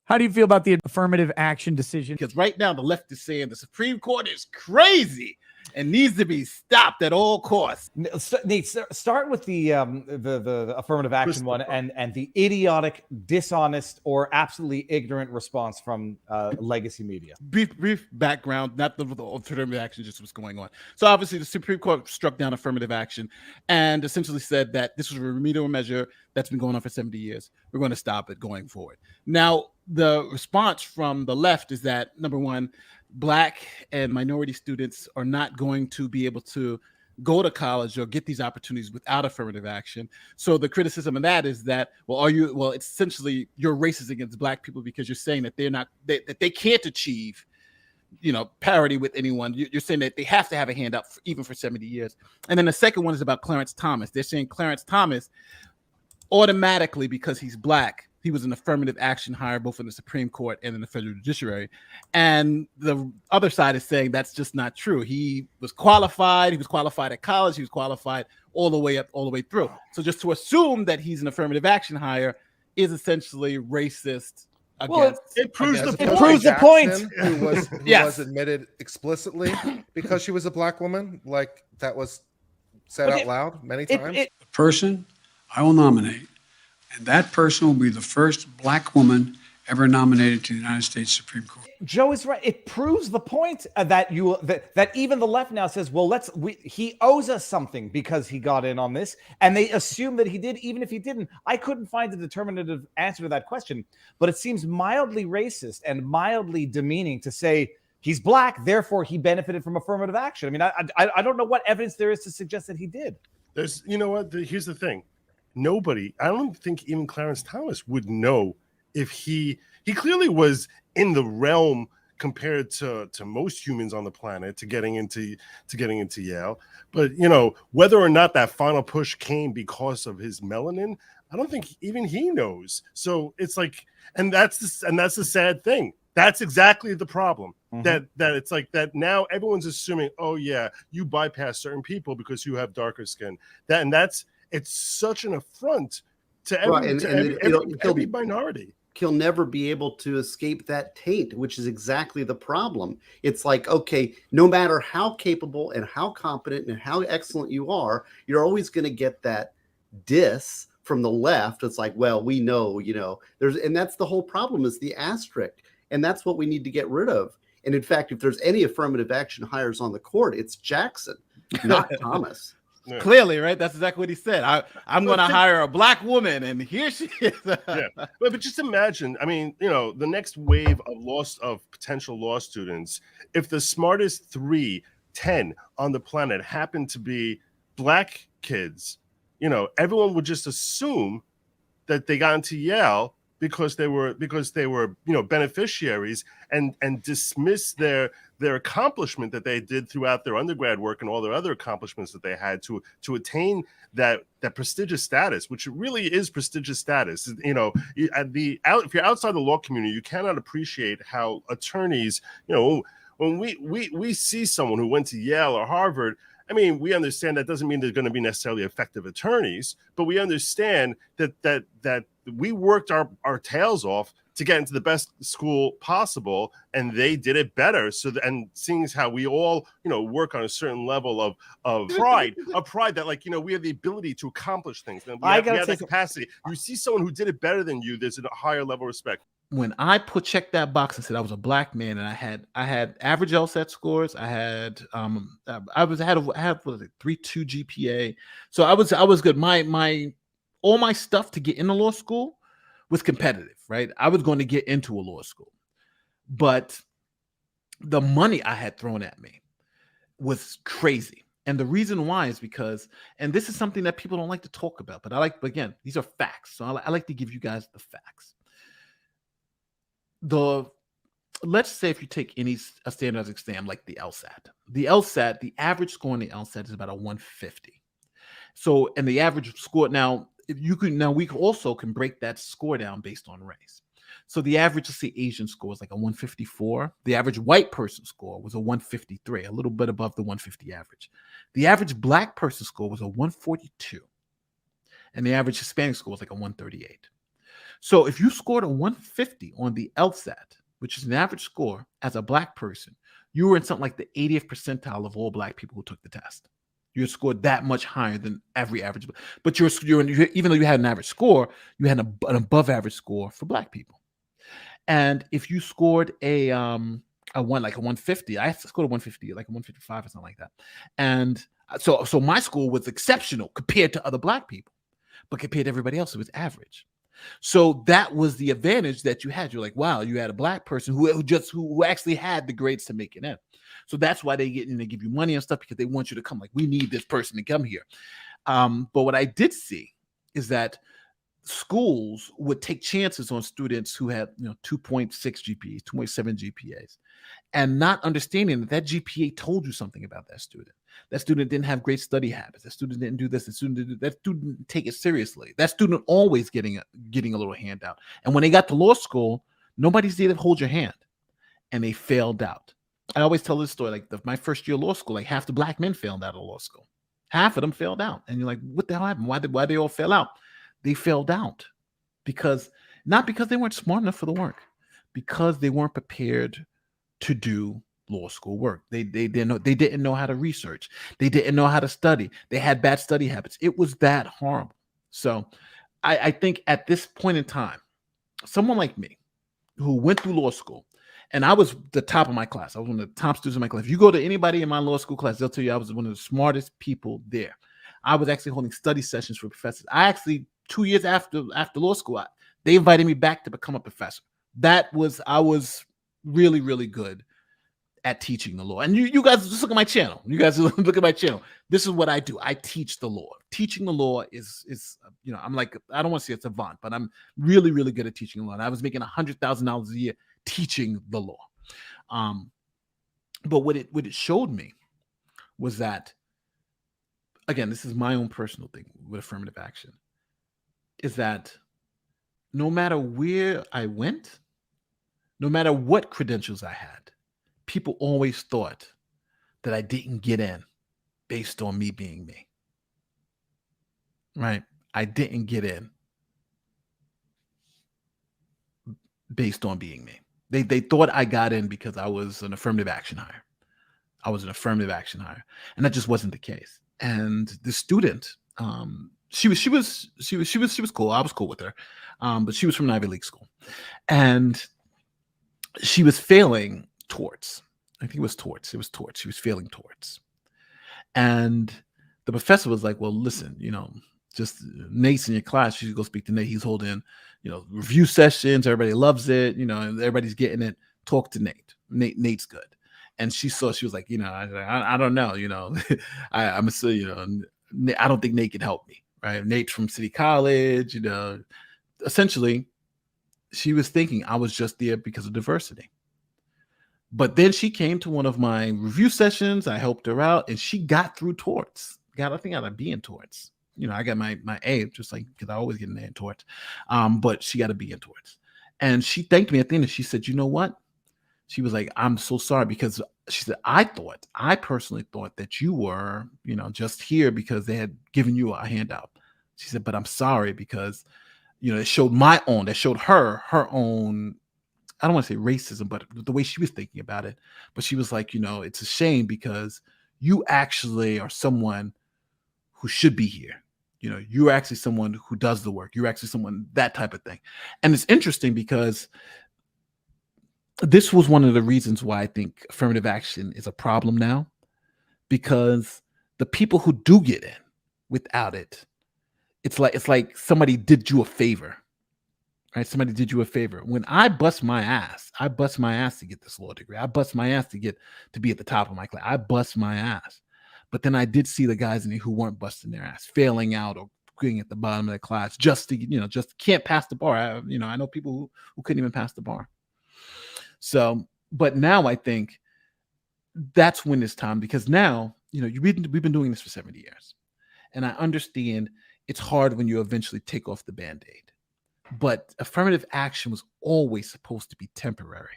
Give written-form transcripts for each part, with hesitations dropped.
How do you feel about the affirmative action decision? Because right now the left is saying the Supreme Court is crazy and needs to be stopped at all costs. Nate, start with the affirmative action one and the idiotic, dishonest, or absolutely ignorant response from legacy media. Brief background, not the affirmative action, just what's going on. So obviously the Supreme Court struck down affirmative action and essentially said that this was a remedial measure that's been going on for 70 years. We're going to stop it going forward. Now, the response from the left is that, number one, Black and minority students are not going to be able to go to college or get these opportunities without affirmative action. So the criticism of that is that, it's essentially you're racist against Black people because you're saying that that they can't achieve, parity with anyone. You're saying that they have to have a handout even for 70 years. And then the second one is about Clarence Thomas. They're saying Clarence Thomas automatically, because he's Black, he was an affirmative action hire both in the Supreme Court and in the federal judiciary. And the other side is saying that's just not true. He was qualified. He was qualified at college. He was qualified all the way up, all the way through. So just to assume that he's an affirmative action hire is essentially racist. It proves the point. It proves the point. Who was admitted explicitly because she was a Black woman, like that was said out loud many times. The person I will nominate, and that person will be the first Black woman ever nominated to the United States Supreme Court. Joe is right. It proves the point that even the left now says, well, he owes us something because he got in on this, and they assume that he did, even if he didn't. I couldn't find a determinative answer to that question, but it seems mildly racist and mildly demeaning to say he's Black, therefore he benefited from affirmative action. I mean, I don't know what evidence there is to suggest that he did. Here's the thing. I don't think even Clarence Thomas would know if he clearly was in the realm compared to most humans on the planet to getting into Yale. But whether or not that final push came because of his melanin, I don't think even he knows. So it's like, and that's the sad thing. That's exactly the problem. Mm-hmm. That it's like that now everyone's assuming, oh yeah, you bypass certain people because you have darker skin. It's such an affront to every minority. He'll never be able to escape that taint, which is exactly the problem. It's like, okay, no matter how capable and how competent and how excellent you are, you're always going to get that diss from the left. It's like, well, we know, and that's the whole problem is the asterisk. And that's what we need to get rid of. And in fact, if there's any affirmative action hires on the court, it's Jackson, not Thomas. Yeah. Clearly, right? That's exactly what he said. I'm going to hire a Black woman, and here she is. Yeah, but just imagine. I mean, the next wave of potential law students, if the smartest 10 on the planet happen to be Black kids, everyone would just assume that they got into Yale because they were beneficiaries and dismiss their accomplishment that they did throughout their undergrad work and all their other accomplishments that they had to attain that prestigious status, which really is prestigious status. If you're outside the law community, you cannot appreciate how attorneys, when we see someone who went to Yale or Harvard, I mean, we understand that doesn't mean they're going to be necessarily effective attorneys, but we understand that we worked our tails off to get into the best school possible, and they did it better. And seeing as how we all, work on a certain level of pride, that we have the ability to accomplish things. And we have that capacity. You see someone who did it better than you, there's a higher level of respect. When I checked that box and said I was a Black man and I had average LSAT scores, I had 3.2 GPA, so I was good. All my stuff to get into law school was competitive, right? I was going to get into a law school, but the money I had thrown at me was crazy. And the reason why is because, and this is something that people don't like to talk about, but again, these are facts. So I like to give you guys the facts. Let's say if you take a standardized exam like the LSAT, the average score in the LSAT is about a 150. So, and the average score we also can break that score down based on race. So the average, let's say, Asian score is like a 154. The average white person score was a 153, a little bit above the 150 average. The average Black person score was a 142. And the average Hispanic score was like a 138. So if you scored a 150 on the LSAT, which is an average score as a black person, you were in something like the 80th percentile of all black people who took the test. You scored that much higher than every average. But even though you had an average score, you had an above average score for black people. And if you scored a 150, I scored a 150, like a 155 or something like that. And so my score was exceptional compared to other black people, but compared to everybody else, it was average. So that was the advantage that you had. You're like, wow, you had a black person who actually had the grades to make it in. So that's why they give you money and stuff, because they want you to come. Like, we need this person to come here. But what I did see is that schools would take chances on students who had 2.6 GPAs, 2.7 GPAs, and not understanding that GPA told you something about that student. That student didn't have great study habits. That student didn't do this. That student didn't take it seriously. That student always getting a little handout. And when they got to law school, nobody's there to hold your hand, and they failed out. I always tell this story. Like my first year of law school, like half the black men failed out of law school. Half of them failed out, and you're like, what the hell happened? Why did they all fail out? They failed out not because they weren't smart enough for the work, because they weren't prepared to do law school work. They didn't know how to research. They didn't know how to study. They had bad study habits. It was that horrible. So I think at this point in time, someone like me who went through law school, and I was the top of my class. I was one of the top students in my class. If you go to anybody in my law school class, they'll tell you I was one of the smartest people there. I was actually holding study sessions for professors. I actually, 2 years after law school, they invited me back to become a professor. I was really, really good at teaching the law. And you guys just look at my channel. You guys look at my channel. This is what I do. I teach the law. Teaching the law is I'm like, I don't want to say it's savant, but I'm really, really good at teaching the law. And I was making $100,000 a year teaching the law. But what it showed me was that, again, this is my own personal thing with affirmative action, is that no matter where I went, no matter what credentials I had, people always thought that I didn't get in based on me being me. Right? I didn't get in based on being me. They thought I got in because I was an affirmative action hire. I was an affirmative action hire, and that just wasn't the case. And the student, she was cool. I was cool with her, but she was from an Ivy League school, and she was failing torts. I think it was torts. It was torts. She was failing torts, and the professor was like, "Well, listen, just Nate's in your class. You should go speak to Nate. He's holding, review sessions. Everybody loves it. And everybody's getting it. Talk to Nate. Nate's good." And she was like, I don't know, I'm I don't think Nate can help me, right? Nate's from City College, essentially, she was thinking I was just there because of diversity. But then she came to one of my review sessions. I helped her out, and she got through torts. I think I got a B in torts. I got my A, just like, because I always get an A in torts. But she got a B in torts. And she thanked me at the end, and she said, you know what? She was like, I'm so sorry, because she said, I personally thought that you were, just here because they had given you a handout. She said, but I'm sorry because, it showed her own, I don't want to say racism, but the way she was thinking about it. But she was like, it's a shame because you actually are someone who should be here. You're actually someone who does the work. You're actually someone, that type of thing. And it's interesting because this was one of the reasons why I think affirmative action is a problem now, because the people who do get in without it, it's like somebody did you a favor, right? Somebody did you a favor. When I bust my ass to get this law degree. I bust my ass to be at the top of my class. I bust my ass. But then I did see the guys in there who weren't busting their ass, failing out or being at the bottom of the class just can't pass the bar. I know people who couldn't even pass the bar. So, but now I think that's when it's time, because now, we've been doing this for 70 years. And I understand it's hard when you eventually take off the Band-Aid. But affirmative action was always supposed to be temporary.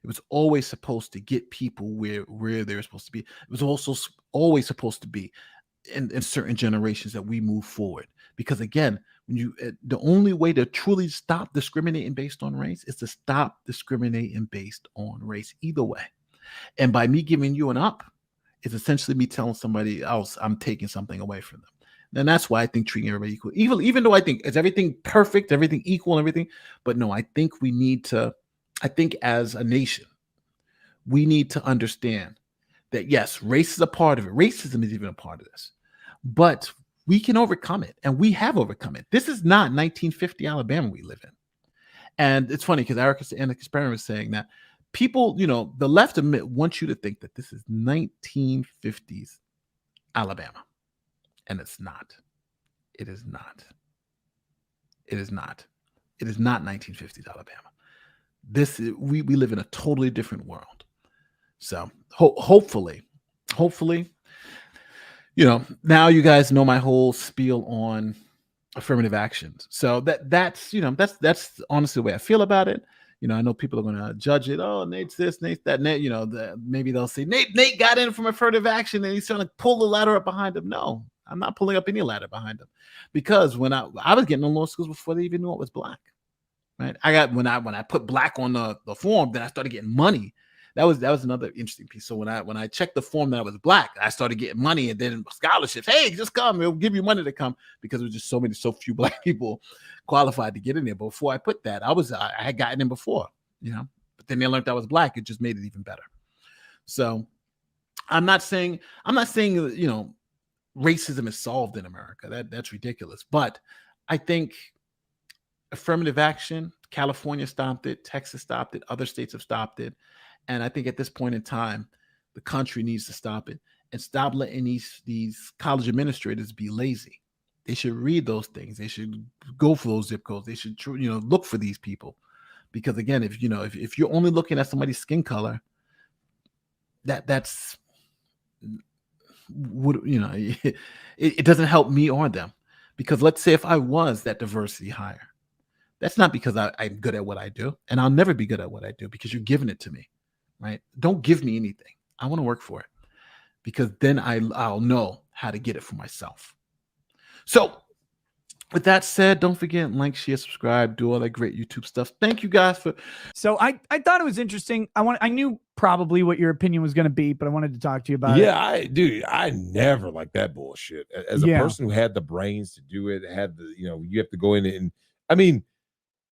It was always supposed to get people where they're supposed to be. It was also always supposed to be in certain generations that we move forward, Because again, when the only way to truly stop discriminating based on race is to stop discriminating based on race either way. And by me giving you an up, it's essentially me telling somebody else I'm taking something away from them. And that's why I think treating everybody equal, even though I think is everything perfect, everything equal and everything. But no, I think we need to, I think as a nation, we need to understand that yes, race is a part of it. Racism is even a part of this. But we can overcome it, and we have overcome it. This is not 1950 Alabama we live in. And it's funny because Eric and the experiment was saying that people, the left wants you to think that this is 1950s Alabama. And it's not. It is not. It is not. It is not 1950s Alabama. We live in a totally different world. So hopefully, now you guys know my whole spiel on affirmative actions. So that's honestly the way I feel about it. I know people are going to judge it. Oh, Nate's this, Nate's that. Nate, maybe they'll say Nate got in from affirmative action and he's trying to pull the ladder up behind him. No, I'm not pulling up any ladder behind him, because when I was getting in law schools before they even knew it was black. Right? When I put black on the form, then I started getting money. That was another interesting piece. So when I checked the form that I was black, I started getting money, and then scholarships. Hey, just come. We'll give you money to come, because there was just so few black people qualified to get in there. But before I put that, I had gotten in before, But then they learned I was black. It just made it even better. So I'm not saying racism is solved in America. That's ridiculous. But I think affirmative action, California stopped it, Texas stopped it, other states have stopped it. And I think at this point in time, the country needs to stop it and stop letting these college administrators be lazy. They should read those things. They should go for those zip codes. They should, look for these people, because again, if you're only looking at somebody's skin color, that's what it doesn't help me or them. Because let's say if I was that diversity hire, that's not because I'm good at what I do, and I'll never be good at what I do, because you're giving it to me. Right? Don't give me anything. I want to work for it, because then I'll know how to get it for myself. So with that said, don't forget, like, share, subscribe, do all that great YouTube stuff. Thank you guys for. So I thought it was interesting. I knew probably what your opinion was going to be, but I wanted to talk to you about it. Yeah, I never liked that bullshit. As a person who had the brains to do it, had the, you have to go in and, I mean,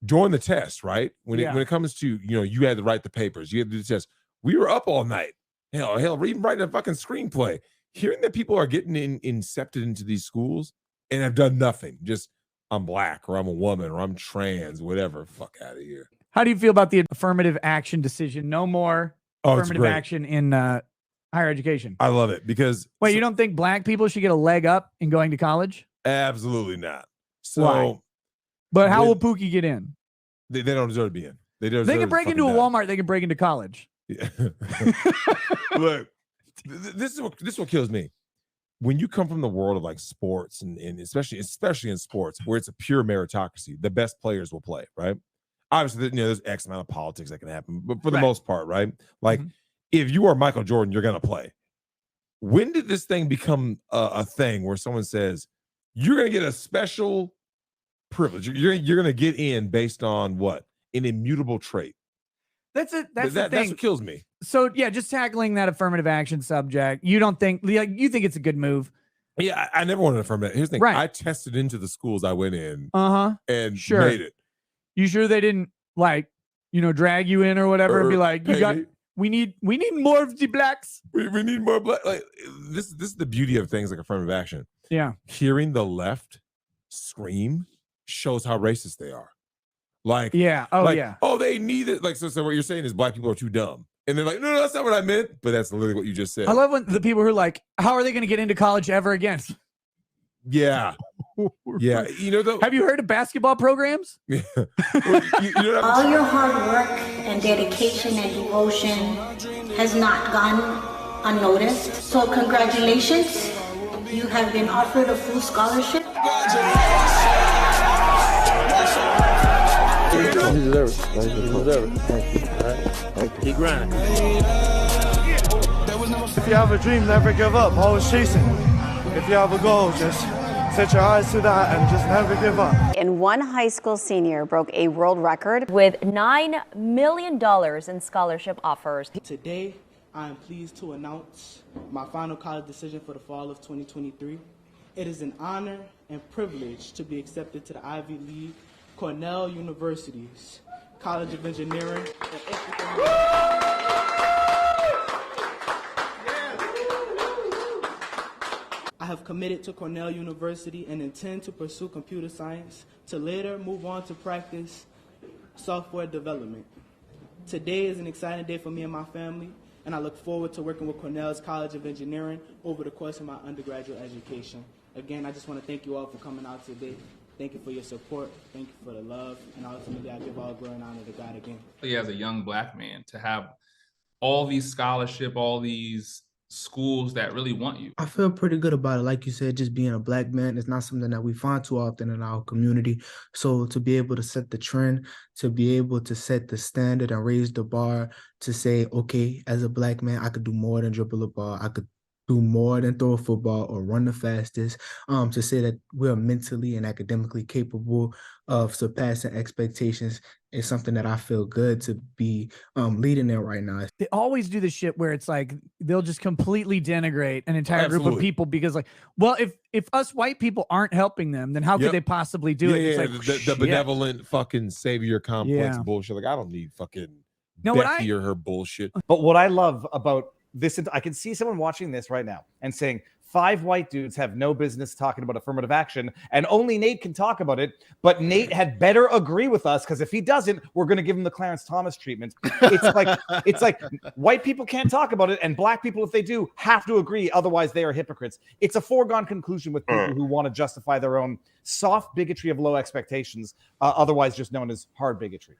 during the test, right? When it comes to, you had to write the papers, you had to do the test. We were up all night. Hell, even writing a fucking screenplay. Hearing that people are getting incepted into these schools and have done nothing. Just, I'm black, or I'm a woman, or I'm trans, whatever. Fuck out of here. How do you feel about the affirmative action decision? No more affirmative action in higher education. I love it, because wait, you don't think black people should get a leg up in going to college? Absolutely not. So, why? But how will Pookie get in? They don't deserve to be in. They can break into a Walmart. They can break into college. Yeah. Look, this is what kills me. When you come from the world of like sports and especially in sports, where it's a pure meritocracy, the best players will play, right? Obviously, there's X amount of politics that can happen, but for the most part, right? Like, if you are Michael Jordan, you're gonna play. When did this thing become a thing where someone says you're gonna get a special privilege? You're gonna get in based on what? An immutable trait. That's it. That's the thing. That's what kills me. So yeah, just tackling that affirmative action subject. You don't think, you think it's a good move? Yeah, I never wanted to affirm that. Here's the thing. Right. I tested into the schools I went in. And made it. You sure they didn't drag you in or whatever and be like, we need more of the blacks. We need more black. Like, this is the beauty of things like affirmative action. Yeah. Hearing the left scream shows how racist they are. Like, yeah. Oh, they need it. Like, so what you're saying is black people are too dumb. And they're like, no, that's not what I meant. But that's literally what you just said. I love when the people who are like, how are they going to get into college ever again? Yeah. Yeah. Have you heard of basketball programs? Yeah. All your hard work and dedication and devotion has not gone unnoticed. So congratulations. You have been offered a full scholarship. You deserve it. You deserve it. Thank you. All right. Thank you. Keep grinding. If you have a dream, never give up. Always chasing. If you have a goal, just Set your eyes to that and just never give up. And one high school senior broke a world record with $9 million in scholarship offers. Today, I am pleased to announce my final college decision for the fall of 2023. It is an honor and privilege to be accepted to the Ivy League, Cornell University's College of Engineering. I have committed to Cornell University and intend to pursue computer science to later move on to practice software development. Today is an exciting day for me and my family, and I look forward to working with Cornell's College of Engineering over the course of my undergraduate education. Again, I just want to thank you all for coming out today. Thank you for your support. Thank you for the love. And ultimately, I give all glory and honor to God again. As a young Black man, to have all these scholarship, all these schools that really want you. I feel pretty good about it. Like you said, just being a Black man is not something that we find too often in our community. So to be able to set the trend, to be able to set the standard and raise the bar, to say, okay, as a Black man, I could do more than dribble a ball. I could do more than throw a football or run the fastest, to say that we're mentally and academically capable of surpassing expectations is something that I feel good to be leading in right now. They always do this shit where it's like they'll just completely denigrate an entire group of people because, like, well, if us white people aren't helping them, then how could they possibly do it? It's like the benevolent fucking savior complex bullshit. Like, I don't need fucking Becky or her bullshit. But what I love about this, I can see someone watching this right now and saying 5 white dudes have no business talking about affirmative action, and only Nate can talk about it. But Nate had better agree with us, because if he doesn't, we're going to give him the Clarence Thomas treatment. It's like white people can't talk about it, and Black people, if they do, have to agree. Otherwise, they are hypocrites. It's a foregone conclusion with people who want to justify their own soft bigotry of low expectations, otherwise just known as hard bigotry.